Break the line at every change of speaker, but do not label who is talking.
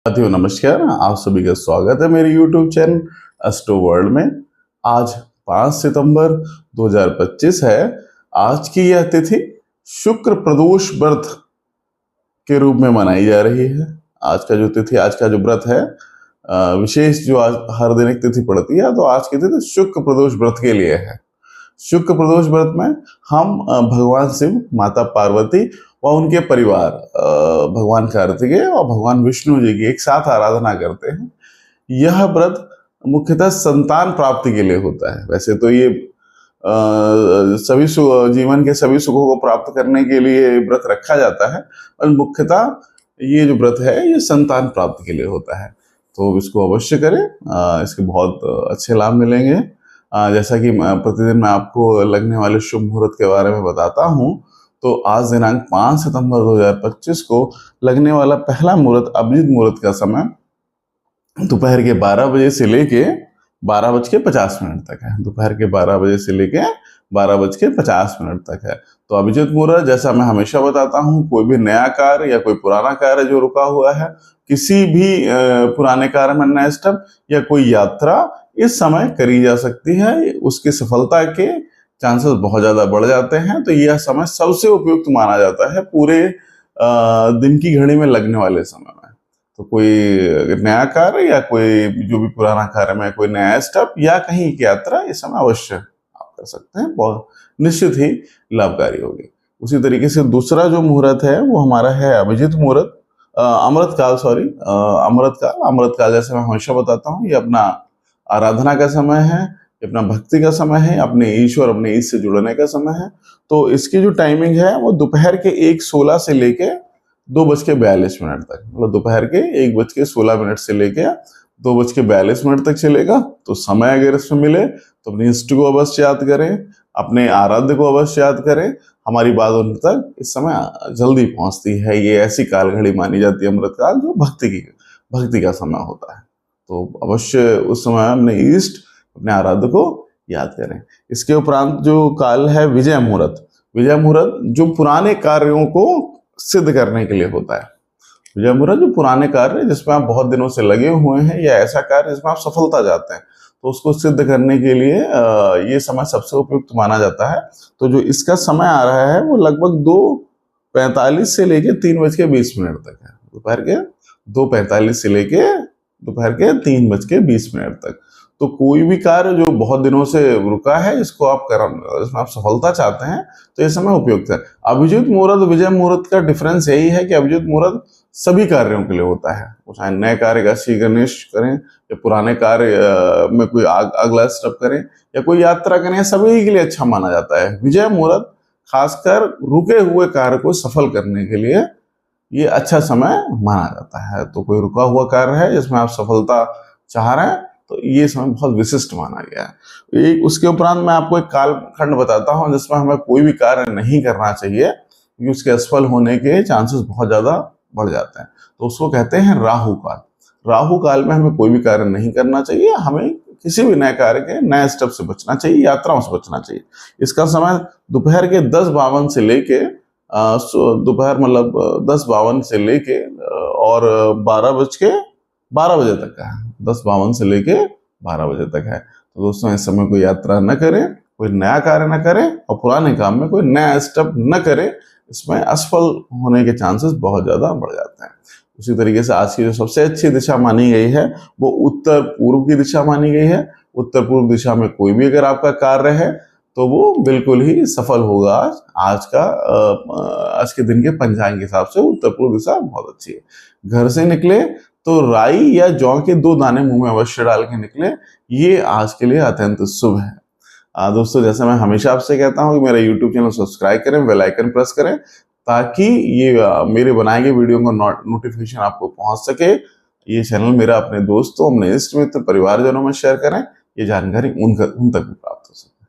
साथियों नमस्कार, आप सभी का स्वागत है मेरे YouTube चैनल एस्ट्रो वर्ल्ड में। आज 5 सितंबर 2025 है। आज की यह तिथि शुक्र प्रदोष व्रत के रूप में मनाई जा रही है। आज का जो व्रत है विशेष, जो आज हर दिन एक तिथि पड़ती है, तो आज की तिथि शुक्र प्रदोष व्रत के लिए है। शुक्र प्रदोष व्रत में हम भगवान शिव, माता पार्वती और उनके परिवार भगवान कार्तिकेय और भगवान विष्णु जी की एक साथ आराधना करते हैं। यह व्रत मुख्यतः संतान प्राप्ति के लिए होता है। वैसे तो ये सभी जीवन के सभी सुखों को प्राप्त करने के लिए व्रत रखा जाता है, पर मुख्यतः ये जो व्रत है ये संतान प्राप्ति के लिए होता है। तो इसको अवश्य करें, इसके बहुत अच्छे लाभ मिलेंगे। जैसा कि प्रतिदिन मैं आपको लगने वाले शुभ मुहूर्त के बारे में बताता हूँ, तो आज दिनांक 5 सितंबर 2025 को लगने वाला पहला मुहूर्त, अभिजीत मुहूर्त का समय दोपहर के 12 बजे से लेके 12:50 तक है। दोपहर के 12 बजे से लेके 12:50 तक है। तो अभिजीत मुहूर्त, जैसा मैं हमेशा बताता हूँ, कोई भी नया कार्य या कोई पुराना कार्य जो रुका हुआ है, किसी भी पुराने कार्य में नया स्टेप या कोई यात्रा इस समय करी जा सकती है। उसकी सफलता के चांसेस बहुत ज्यादा बढ़ जाते हैं। तो यह समय सबसे उपयुक्त माना जाता है पूरे दिन की घड़ी में लगने वाले समय में। तो कोई नया कार्य या कोई जो भी पुराना कार्य में कोई नया स्टेप या कहीं की यात्रा इस समय अवश्य आप कर सकते हैं, बहुत निश्चित ही लाभकारी होगी। उसी तरीके से दूसरा जो मुहूर्त है वो हमारा है अभिजीत मुहूर्त, अमृत काल जैसे मैं हमेशा बताता हूँ, ये अपना आराधना का समय है, अपना भक्ति का समय है, अपने ईश्वर, अपने ईश से जुड़ने का समय है। तो इसकी जो टाइमिंग है वो दोपहर के 1:16 से लेके 2:42 तक, मतलब दोपहर के 1:16 से लेके 2:42 तक चलेगा। तो समय अगर इसमें मिले तो अपने इष्ट को अवश्य याद करें, अपने आराध्य को अवश्य याद करें। हमारी बात उन तक इस समय जल्दी पहुंचती है। ये ऐसी काल घड़ी मानी जाती है अमृत काल, जो भक्ति का समय होता है। तो अवश्य उस समय अपने इष्ट, अपने आराध्य को याद करें। इसके उपरांत जो काल है विजय मुहूर्त जो पुराने कार्यों को सिद्ध करने के लिए होता है। विजय मुहूर्त जो पुराने कार्य जिसमें आप बहुत दिनों से लगे हुए हैं, या ऐसा कार्य जिसमें आप सफलता चाहते हैं, तो उसको सिद्ध करने के लिए ये समय सबसे उपयुक्त माना जाता है। तो जो इसका समय आ रहा है वो लगभग 2:45 से लेके 3:20 तक है। दोपहर के 2:45 से लेके दोपहर के 3:20 तक। तो कोई भी कार्य जो बहुत दिनों से रुका है, इसको इसमें आप सफलता चाहते हैं, तो ये समय उपयुक्त है। अभिजीत मुहूर्त, विजय मुहूर्त का डिफरेंस यही है कि अभिजीत मुहूर्त सभी कार्यों के लिए होता है। चाहे नए कार्य का श्री गणेश करें या पुराने कार्य में कोई अगला स्टेप करें या कोई यात्रा करें, सभी के लिए अच्छा माना जाता है। विजय मुहूर्त खासकर रुके हुए कार्य को सफल करने के लिए ये अच्छा समय माना जाता है। तो कोई रुका हुआ कार्य है जिसमें आप सफलता चाह रहे हैं, तो ये समय बहुत विशिष्ट माना गया है। उसके उपरांत मैं आपको एक कालखंड बताता हूँ जिसमें हमें कोई भी कार्य नहीं करना चाहिए, क्योंकि उसके असफल होने के चांसेस बहुत ज्यादा बढ़ जाते हैं। तो उसको कहते हैं राहु काल। राहु काल में हमें कोई भी कार्य नहीं करना चाहिए। हमें किसी भी नए कार्य के नए स्टेप से बचना चाहिए, यात्राओं से बचना चाहिए। इसका समय दोपहर के 10:52 से लेके दोपहर मतलब 10:52 से लेके और 12 बजे तक का है। 10:52 से लेके 12 बजे तक है। तो दोस्तों, इस समय कोई यात्रा न करें, कोई नया कार्य न करें और पुराने काम में कोई नया स्टेप न करें। इसमें असफल होने के चांसेस बहुत ज्यादा बढ़ जाते हैं। उसी तरीके से आज की जो सबसे अच्छी दिशा मानी गई है वो उत्तर पूर्व की दिशा मानी गई है। उत्तर पूर्व दिशा में कोई भी अगर आपका कार्य है तो वो बिल्कुल ही सफल होगा। आज के दिन के पंचांग के हिसाब से उत्तर पूर्व दिशा बहुत अच्छी है। घर से निकले तो राई या जौ के 2 दाने मुंह में अवश्य डाल के निकले, ये आज के लिए अत्यंत शुभ है। दोस्तों, जैसे मैं हमेशा आपसे कहता हूँ कि मेरा YouTube चैनल सब्सक्राइब करें, बेल आइकन प्रेस करें, ताकि ये मेरे बनाए गए वीडियो का नोटिफिकेशन आपको पहुंच सके। ये चैनल मेरा अपने दोस्तों, अपने इष्ट मित्र, परिवारजनों में शेयर करें, ये जानकारी उन तक भी प्राप्त हो सके।